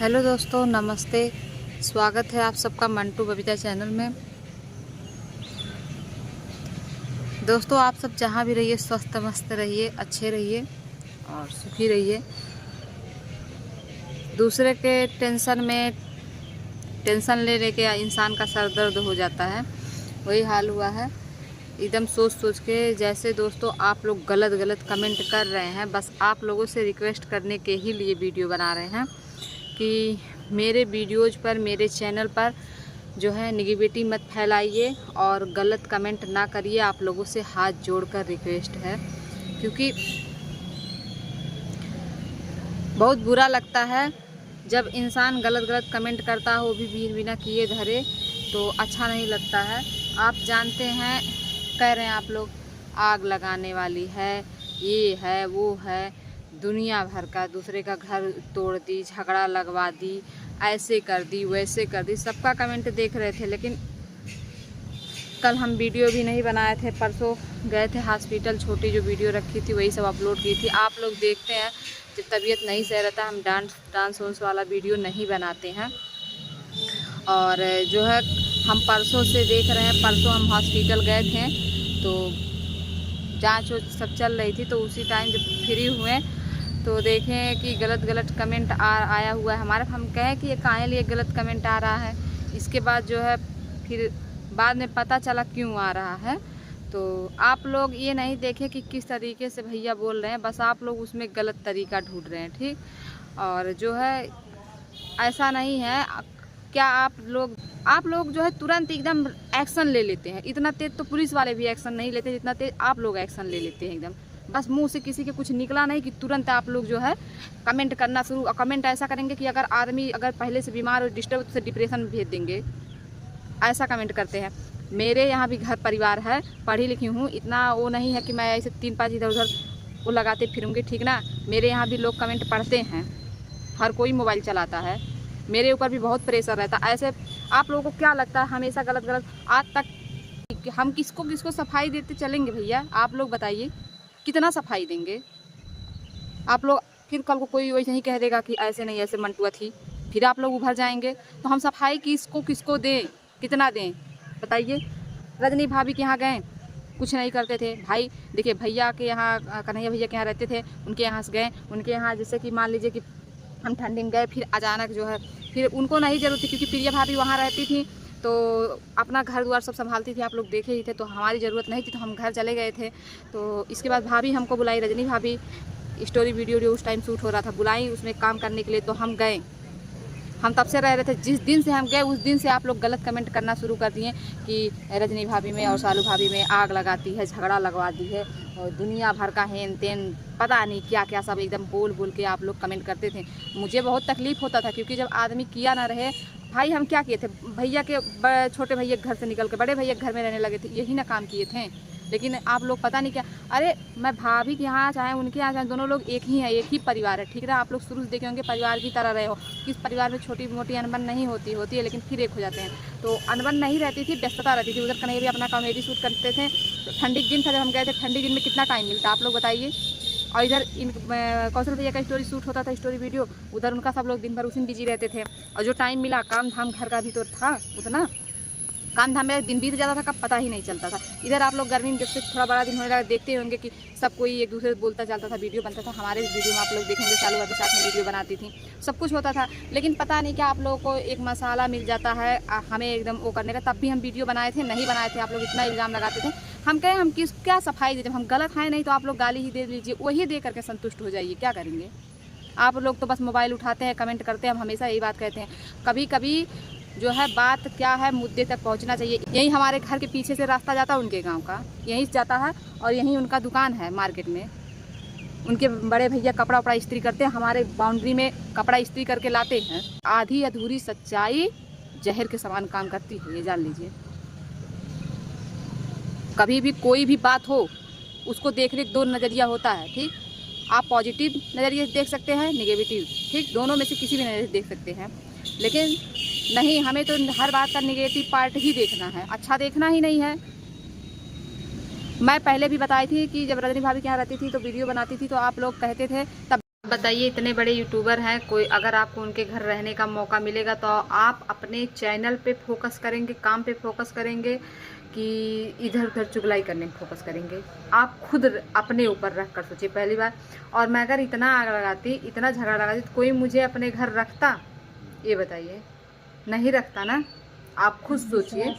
Hello दोस्तों, नमस्ते। स्वागत है आप सबका मंटू बबीता चैनल में। दोस्तों, आप सब जहाँ भी रहिए स्वस्थ मस्त रहिए, अच्छे रहिए और सुखी रहिए। दूसरे के टेंशन ले लेके इंसान का सर दर्द हो जाता है, वही हाल हुआ है। एकदम सोच सोच के। जैसे दोस्तों आप लोग गलत गलत कमेंट कर रहे हैं, बस आप लोगों से रिक्वेस्ट करने के ही लिए वीडियो बना रहे हैं कि मेरे वीडियोज़ पर, मेरे चैनल पर जो है निगेटिविटी मत फैलाइए और गलत कमेंट ना करिए। आप लोगों से हाथ जोड़कर रिक्वेस्ट है, क्योंकि बहुत बुरा लगता है जब इंसान गलत गलत कमेंट करता हो, भी बिना किए धरे, तो अच्छा नहीं लगता है। आप जानते हैं, कह रहे हैं आप लोग आग लगाने वाली है, ये है वो है, दुनिया भर का, दूसरे का घर तोड़ दी, झगड़ा लगवा दी, ऐसे कर दी, वैसे कर दी, सबका कमेंट देख रहे थे। लेकिन कल हम वीडियो भी नहीं बनाए थे, परसों गए थे हॉस्पिटल, छोटी जो वीडियो रखी थी वही सब अपलोड की थी। आप लोग देखते हैं, जब तबीयत नहीं सही रहता हम डांस वाला वीडियो नहीं बनाते हैं। और जो है हम परसों से देख रहे हैं, परसों हम हॉस्पिटल गए थे तो जांच सब चल रही थी, तो उसी टाइम जब फ्री हुए तो देखें कि गलत गलत कमेंट आया हुआ है हमारे। हम कहें कि ये काहे लिए गलत कमेंट आ रहा है। इसके बाद जो है फिर बाद में पता चला क्यों आ रहा है। तो आप लोग ये नहीं देखें कि किस तरीके से भैया बोल रहे हैं, बस आप लोग उसमें गलत तरीका ढूंढ रहे हैं, ठीक। और जो है ऐसा नहीं है। क्या आप लोग जो है तुरंत एकदम एक्शन ले लेते हैं। इतना तेज तो पुलिस वाले भी एक्शन नहीं लेते जितना तेज आप लोग एक्शन ले लेते हैं। एकदम बस मुंह से किसी के कुछ निकला नहीं कि तुरंत आप लोग जो है कमेंट करना शुरू। कमेंट ऐसा करेंगे कि अगर आदमी अगर पहले से बीमार और डिस्टर्ब, तो डिप्रेशन में भेज देंगे, ऐसा कमेंट करते हैं। मेरे यहाँ भी घर परिवार है, पढ़ी लिखी हूँ, इतना वो नहीं है कि मैं ऐसे 3-5 इधर उधर वो लगाते फिरूँगी, ठीक ना। मेरे यहाँ भी लोग कमेंट पढ़ते हैं, हर कोई मोबाइल चलाता है, मेरे ऊपर भी बहुत प्रेशर रहता है। ऐसे आप लोगों को क्या लगता है हमेशा गलत गलत आज तक हम किसको किसको सफाई देते चलेंगे भैया? आप लोग बताइए कितना सफाई देंगे आप लोग? फिर कल को कोई वैसे ही कह देगा कि ऐसे नहीं ऐसे मंटुआ थी, फिर आप लोग उभर जाएंगे। तो हम सफाई किसको किसको दें, कितना दें बताइए? रजनी भाभी के यहाँ गए, कुछ नहीं करते थे भाई। देखिए भैया के यहाँ, कन्हैया भैया के यहाँ रहते थे, उनके यहाँ से गए, उनके यहाँ जैसे कि मान लीजिए कि हम ठंडी में गए, फिर अचानक जो है फिर उनको नहीं ज़रूरत थी, क्योंकि प्रिया भाभी वहाँ रहती थी तो अपना घर द्वार सब संभालती थी, आप लोग देखे ही थे। तो हमारी ज़रूरत नहीं थी, तो हम घर चले गए थे। तो इसके बाद भाभी हमको बुलाई, रजनी भाभी, स्टोरी वीडियो उस टाइम शूट हो रहा था, बुलाई उसमें काम करने के लिए। तो हम गए, हम तब से रह रहे थे। जिस दिन से हम गए उस दिन से आप लोग गलत कमेंट करना शुरू कर दिए कि रजनी भाभी में और सालू भाभी में आग लगाती है, झगड़ा लगवा दी है, और दुनिया भर का हेन तेन पता नहीं क्या क्या सब एकदम बोल बोल के आप लोग कमेंट करते थे। मुझे बहुत तकलीफ़ होता था, क्योंकि जब आदमी किया ना रहे। भाई हम क्या किए थे? भैया के छोटे भैया घर से निकल के बड़े भैया घर में रहने लगे थे, यही ना काम किए थे। लेकिन आप लोग पता नहीं क्या। अरे मैं भाभी के यहाँ चाहे उनके यहाँ चाहे, दोनों लोग एक ही हैं, एक ही परिवार है, ठीक है। आप लोग शुरू से देखे होंगे परिवार की तरह रहे हो। किस परिवार में छोटी मोटी अनबन नहीं होती है, लेकिन फिर एक हो जाते हैं। तो अनबन नहीं रहती थी, व्यस्तता रहती थी। उधर कन्हैया भी अपना कॉमेडी शूट करते थे। तो ठंडी दिन था जब हम गए थे, ठंडी दिन में कितना टाइम मिलता आप लोग बताइए। और इधर कौशल भैया का स्टोरी शूट होता था, स्टोरी वीडियो, उधर उनका सब लोग दिन भर उसी में बिजी रहते थे। और जो टाइम मिला काम धाम घर का भी तो था, उतना काम धाम में दिन बीत जाता था, कब पता ही नहीं चलता था। इधर आप लोग गर्मी में जब से थोड़ा बड़ा दिन होने लगा, देखते होंगे कि सब कोई एक दूसरे से बोलता चलता था, वीडियो बनता था। हमारे वीडियो में आप लोग देखेंगे चालू वाली साथ में वीडियो बनाती थी, सब कुछ होता था। लेकिन पता नहीं क्या आप लोगों को एक मसाला मिल जाता है हमें एकदम वो करने का। तब भी हम वीडियो बनाए थे, नहीं बनाए थे, आप लोग इतना इल्ज़ाम लगाते थे। हम कहें हम क्या सफाई देते, हम गलत हैं नहीं तो आप लोग गाली ही दे लीजिए, वही दे करके संतुष्ट हो जाइए, क्या करेंगे? आप लोग तो बस मोबाइल उठाते हैं, कमेंट करते हैं। हम हमेशा यही बात कहते हैं, कभी कभी जो है बात क्या है, मुद्दे तक पहुंचना चाहिए। यही हमारे घर के पीछे से रास्ता जाता है उनके गांव का, यहीं से जाता है, और यहीं उनका दुकान है मार्केट में। उनके बड़े भैया कपड़ा वपड़ा इस्त्री करते हैं, हमारे बाउंड्री में कपड़ा इस्त्री करके लाते हैं। आधी अधूरी सच्चाई जहर के समान काम करती है, ये जान लीजिए। कभी भी कोई भी बात हो, उसको देखने दो नज़रिया होता है, ठीक। आप पॉजिटिव नज़रिए से देख सकते हैं, नेगेटिव, ठीक, दोनों में से किसी भी नज़रिए से देख सकते हैं। लेकिन नहीं, हमें तो हर बात का नेगेटिव पार्ट ही देखना है, अच्छा देखना ही नहीं है। मैं पहले भी बताई थी कि जब रजनी भाभी के यहाँ रहती थी तो वीडियो बनाती थी, तो आप लोग कहते थे तब बताइए, इतने बड़े यूट्यूबर हैं, कोई अगर आपको उनके घर रहने का मौका मिलेगा तो आप अपने चैनल पे फोकस करेंगे, काम पे फोकस करेंगे कि इधर उधर चुगलाई करने में फोकस करेंगे? आप खुद अपने ऊपर रख कर सोचिए पहली बार। और मैं अगर इतना आग लगाती, इतना झगड़ा लगाती तो कोई मुझे अपने घर रखता? ये बताइए, नहीं रखता ना। आप खुद सोचिए।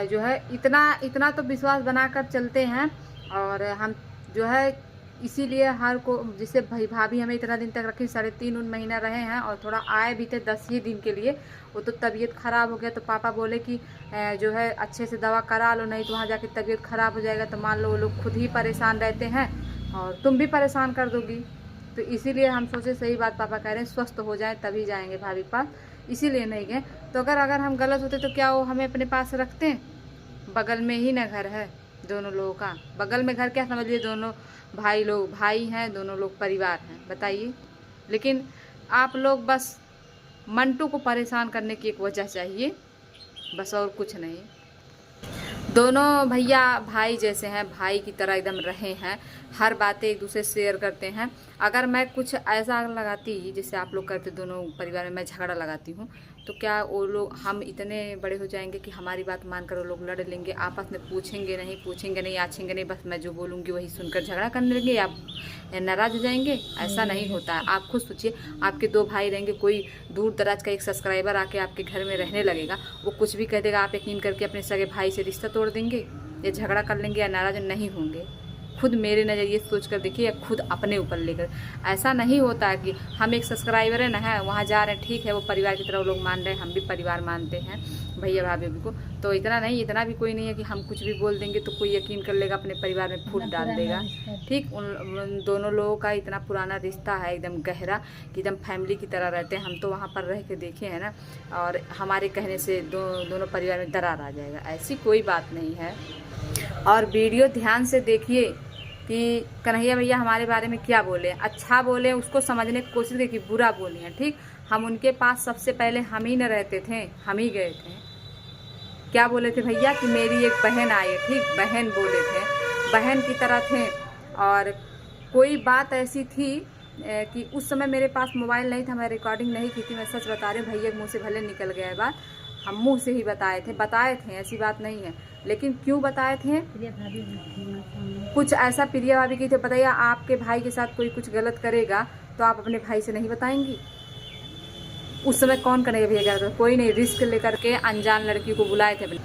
जो है इतना तो विश्वास बनाकर चलते हैं। और हम जो है इसीलिए हर को, जिससे भाई भाभी हमें इतना दिन तक रखी, 3.5 महीना रहे हैं और थोड़ा आए भी थे 10 ही दिन के लिए। वो तो तबीयत ख़राब हो गया तो पापा बोले कि जो है अच्छे से दवा करा लो, नहीं तो वहाँ जाके तबीयत ख़राब हो जाएगा तो मान लो वो लोग खुद ही परेशान रहते हैं और तुम भी परेशान कर दोगी। तो इसीलिए हम सोचे सही बात पापा कह रहे हैं, स्वस्थ हो जाए तभी जाएंगे भाभी के पास, इसीलिए नहीं गए। तो अगर हम गलत होते तो क्या वो हमें अपने पास रखते? बगल में ही ना घर है दोनों लोगों का। बगल में घर क्या समझ लिए, दोनों भाई हैं, दोनों लोग परिवार हैं, बताइए। लेकिन आप लोग बस मंटू को परेशान करने की एक वजह चाहिए, बस, और कुछ नहीं। दोनों भैया भाई जैसे हैं, भाई की तरह एकदम रहे हैं, हर बातें एक दूसरे शेयर करते हैं। अगर मैं कुछ ऐसा लगाती जिससे आप लोग करते, दोनों परिवार में मैं झगड़ा लगाती हूँ, तो क्या वो लोग, हम इतने बड़े हो जाएंगे कि हमारी बात मानकर वो लोग लड़ लेंगे, आपस में पूछेंगे नहीं, आछेंगे नहीं, बस मैं जो बोलूँगी वही सुनकर झगड़ा करने लगेंगे, आप नाराज़ हो जाएंगे? ऐसा नहीं होता है। आप खुद सोचिए, आपके 2 भाई रहेंगे, कोई दूर दराज का एक सब्सक्राइबर आके आपके घर में रहने लगेगा, वो कुछ भी कह देगा, आप यकीन करके अपने सगे भाई से रिश्ता तोड़ देंगे या झगड़ा कर लेंगे या नाराज़ नहीं होंगे? खुद मेरे नज़रिए सोच कर देखिए, या खुद अपने ऊपर लेकर। ऐसा नहीं होता है कि हम एक सब्सक्राइबर है ना, है वहाँ जा रहे हैं, ठीक है, वो परिवार की तरह वो लोग मान रहे हैं, हम भी परिवार मानते हैं भैया भाभी को, तो इतना भी कोई नहीं है कि हम कुछ भी बोल देंगे तो कोई यकीन कर लेगा, अपने परिवार में फूट डाल देगा। ठीक, उन दोनों लोगों का इतना पुराना रिश्ता है, एकदम गहरा, कि एकदम फैमिली की तरह रहते हैं। हम तो वहाँ पर रह के देखे हैं ना, और हमारे कहने से दोनों परिवार में दरार आ जाएगा, ऐसी कोई बात नहीं है। और वीडियो ध्यान से देखिए कि कन्हैया भैया हमारे बारे में क्या बोले, अच्छा बोले उसको समझने की कोशिश की, बुरा बोले हैं। ठीक, हम उनके पास सबसे पहले हम ही न रहते थे, हम ही गए थे। क्या बोले थे भैया कि मेरी एक बहन आई है, ठीक, बहन बोले थे, बहन की तरह थे। और कोई बात ऐसी थी कि उस समय मेरे पास मोबाइल नहीं था, मैं रिकॉर्डिंग नहीं की थी, मैं सच बता रही हूँ, भैया के मुँह से भले निकल गया है बात, हम मुँह से ही बताए थे, ऐसी बात नहीं है। लेकिन क्यों बताए थे? कुछ ऐसा प्रिया भाभी की थे, बताइए, आपके भाई के साथ कोई कुछ गलत करेगा तो आप अपने भाई से नहीं बताएंगी? उस समय कौन करेगा भैया? क्या कोई नहीं, रिस्क लेकर के अनजान लड़की को बुलाए थे,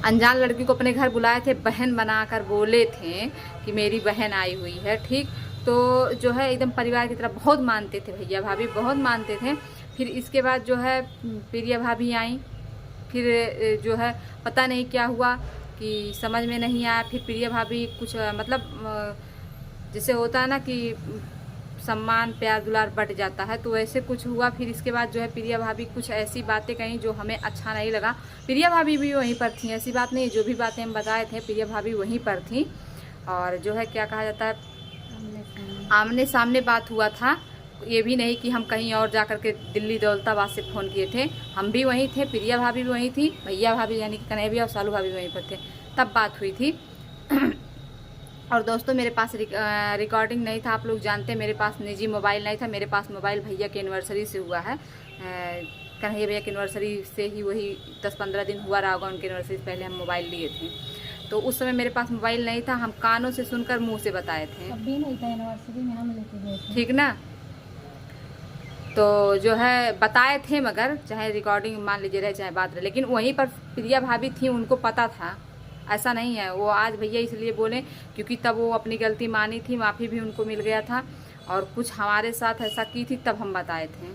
अनजान लड़की को अपने घर बुलाए थे, बहन बनाकर बोले थे कि मेरी बहन आई हुई है। ठीक, तो जो है एकदम परिवार की तरह बहुत मानते थे भैया भाभी, बहुत मानते थे। फिर इसके बाद जो है प्रिया भाभी आई, फिर जो है पता नहीं क्या हुआ कि समझ में नहीं आया। फिर प्रिया भाभी कुछ मतलब जैसे होता है ना कि सम्मान प्यार दुलार बढ़ जाता है, तो वैसे कुछ हुआ। फिर इसके बाद जो है प्रिया भाभी कुछ ऐसी बातें कहीं जो हमें अच्छा नहीं लगा। प्रिया भाभी भी वहीं पर थी, ऐसी बात नहीं, जो भी बातें हम बताए थे प्रिया भाभी वहीं पर थी। और जो है क्या कहा जाता है, आमने सामने बात हुआ था, ये भी नहीं कि हम कहीं और जा कर के दिल्ली दौलताबाद से फ़ोन किए थे, हम भी वहीं थे, प्रिया भाभी भी वहीं थी, भैया भाभी यानी कि कन्हैया भैया और सालू भाभी वहीं पर थे, तब बात हुई थी। और दोस्तों मेरे पास रिकॉर्डिंग नहीं था, आप लोग जानते हैं, मेरे पास निजी मोबाइल नहीं था, मेरे पास मोबाइल भैया के एनिवर्सरी से हुआ है, कन्हैया भैया की एनिवर्सरी से ही, वही 10-15 दिन हुआ रहा होगा उनके एनिवर्सरी से पहले हम मोबाइल लिए थे। तो उस समय मेरे पास मोबाइल नहीं था, हम कानों से सुनकर मुँह से बताए थे, अभी नहीं था, एनिवर्सरी में हम लेके गए थे, ठीक ना। तो जो है बताए थे, मगर चाहे रिकॉर्डिंग मान लीजिए रहे चाहे बात रहे, लेकिन वहीं पर प्रिया भाभी थी, उनको पता था, ऐसा नहीं है। वो आज भैया इसलिए बोले क्योंकि तब वो अपनी गलती मानी थी, माफ़ी भी उनको मिल गया था, और कुछ हमारे साथ ऐसा की थी तब हम बताए थे।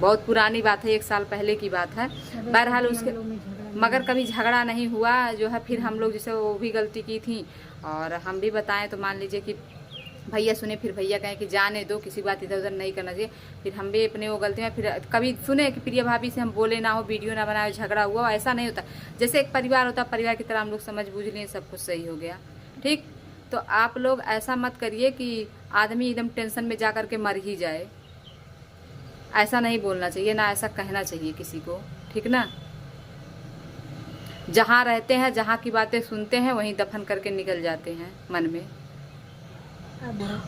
बहुत पुरानी बात है, 1 साल पहले की बात है। बहरहाल उसके मगर कभी झगड़ा नहीं हुआ जो है। फिर हम लोग जैसे वो भी गलती की थी और हम भी बताएं, तो मान लीजिए कि भैया सुने, फिर भैया कहें कि जाने दो, किसी बात इधर उधर नहीं करना चाहिए। फिर हम भी अपने वो गलती में फिर कभी सुने कि प्रिया भाभी से हम बोले ना हो, वीडियो ना बनाए, झगड़ा हुआ, ऐसा नहीं होता। जैसे एक परिवार होता, परिवार की तरह हम लोग समझ बूझ लिए, सब कुछ सही हो गया। ठीक, तो आप लोग ऐसा मत करिए कि आदमी एकदम टेंशन में जा कर के मर ही जाए, ऐसा नहीं बोलना चाहिए ना, ऐसा कहना चाहिए किसी को, ठीक ना। जहाँ रहते हैं, जहाँ की बातें सुनते हैं, वहीं दफन करके निकल जाते हैं मन में।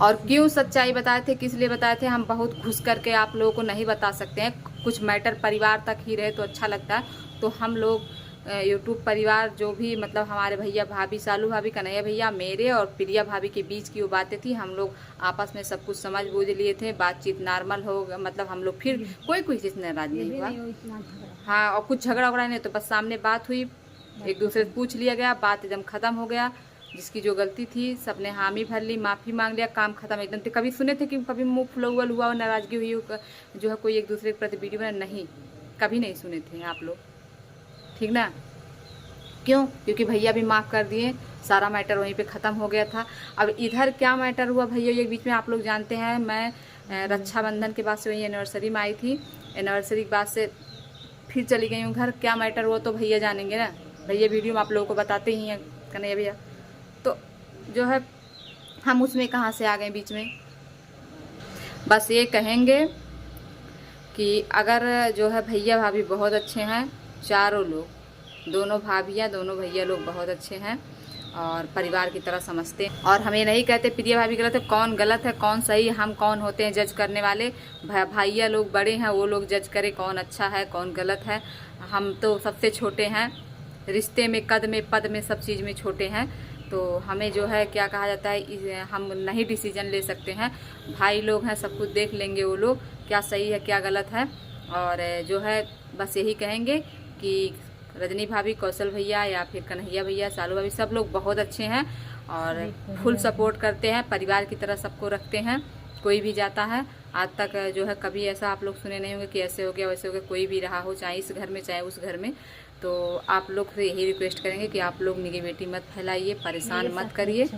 और क्यों सच्चाई बताए थे, किस लिए बताए थे, हम बहुत घुस करके आप लोगों को नहीं बता सकते हैं। कुछ मैटर परिवार तक ही रहे तो अच्छा लगता है। तो हम लोग यूट्यूब परिवार जो भी मतलब हमारे भैया भाभी, सालू भाभी, कन्हैया भैया, मेरे और प्रिया भाभी के बीच की वो बातें थी। हम लोग आपस में सब कुछ समझ बूझ लिए थे, बातचीत नॉर्मल हो, मतलब हम लोग फिर कोई चीज़ नाराज नहीं हुआ। हाँ, और कुछ झगड़ा उगड़ा नहीं, तो बस सामने बात हुई, एक दूसरे से पूछ लिया गया, बात एकदम ख़त्म हो गया। जिसकी जो गलती थी सबने हामी भर ली, माफ़ी मांग लिया, काम खत्म एकदम। तो कभी सुने थे कि कभी मुँह फुलौल हुआ और नाराज़गी हुई जो है कोई एक दूसरे के प्रति वीडियो बना? नहीं, कभी नहीं सुने थे आप लोग, ठीक ना। क्यों? क्योंकि भैया भी माफ़ कर दिए, सारा मैटर वहीं पे ख़त्म हो गया था। अब इधर क्या मैटर हुआ भैया ये बीच में आप लोग जानते हैं। मैं रक्षाबंधन के बाद से वही एनिवर्सरी में आई थी, एनिवर्सरी के बाद से फिर चली गई हूँ घर। क्या मैटर हुआ तो भैया जानेंगे ना, भैया वीडियो में आप लोगों को बताते ही हैं, कन्हैया भैया। तो जो है हम उसमें कहाँ से आ गए बीच में। बस ये कहेंगे कि अगर जो है भैया भाभी बहुत अच्छे हैं, चारों लोग, दोनों भाभियाँ दोनों भैया लोग बहुत अच्छे हैं और परिवार की तरह समझते हैं। और हमें नहीं कहते प्रिया भाभी गलत है, कौन गलत है कौन सही है, हम कौन होते हैं जज करने वाले। भाइया लोग बड़े हैं, वो लोग जज करे कौन अच्छा है कौन गलत है। हम तो सबसे छोटे हैं, रिश्ते में, कद में, पद में, सब चीज़ में छोटे हैं। तो हमें जो है क्या कहा जाता है, हम नहीं डिसीजन ले सकते हैं। भाई लोग हैं, सब कुछ देख लेंगे वो लोग, क्या सही है क्या गलत है। और जो है बस यही कहेंगे कि रजनी भाभी, कौशल भैया या फिर कन्हैया भैया, सालू भाभी, सब लोग बहुत अच्छे हैं और फुल सपोर्ट करते हैं, परिवार की तरह सबको रखते हैं। कोई भी जाता है आज तक जो है कभी ऐसा आप लोग सुने नहीं होंगे कि ऐसे हो गया वैसे हो गया, कोई भी रहा हो, चाहे इस घर में चाहे उस घर में। तो आप लोग से यही रिक्वेस्ट करेंगे कि आप लोग निगेटिविटी मत फैलाइए, परेशान मत करिए।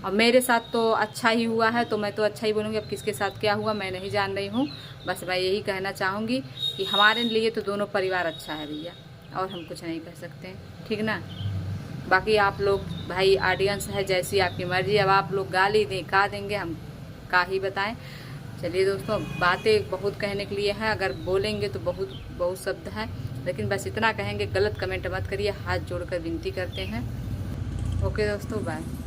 और मेरे साथ तो अच्छा ही हुआ है तो मैं तो अच्छा ही बोलूँगी। अब किसके साथ क्या हुआ मैं नहीं जान रही हूँ। बस मैं यही कहना चाहूँगी कि हमारे लिए तो दोनों परिवार अच्छा है भैया, और हम कुछ नहीं कह सकते हैं, ठीक ना। बाकी आप लोग भाई ऑडियंस है, जैसी आपकी मर्जी। अब आप लोग गाली दें का देंगे, हम का ही बताएं। चलिए दोस्तों, बातें बहुत कहने के लिए हैं, अगर बोलेंगे तो बहुत बहुत शब्द हैं, लेकिन बस इतना कहेंगे, गलत कमेंट मत करिए, हाथ जोड़कर विनती करते हैं। ओके दोस्तों, बाय।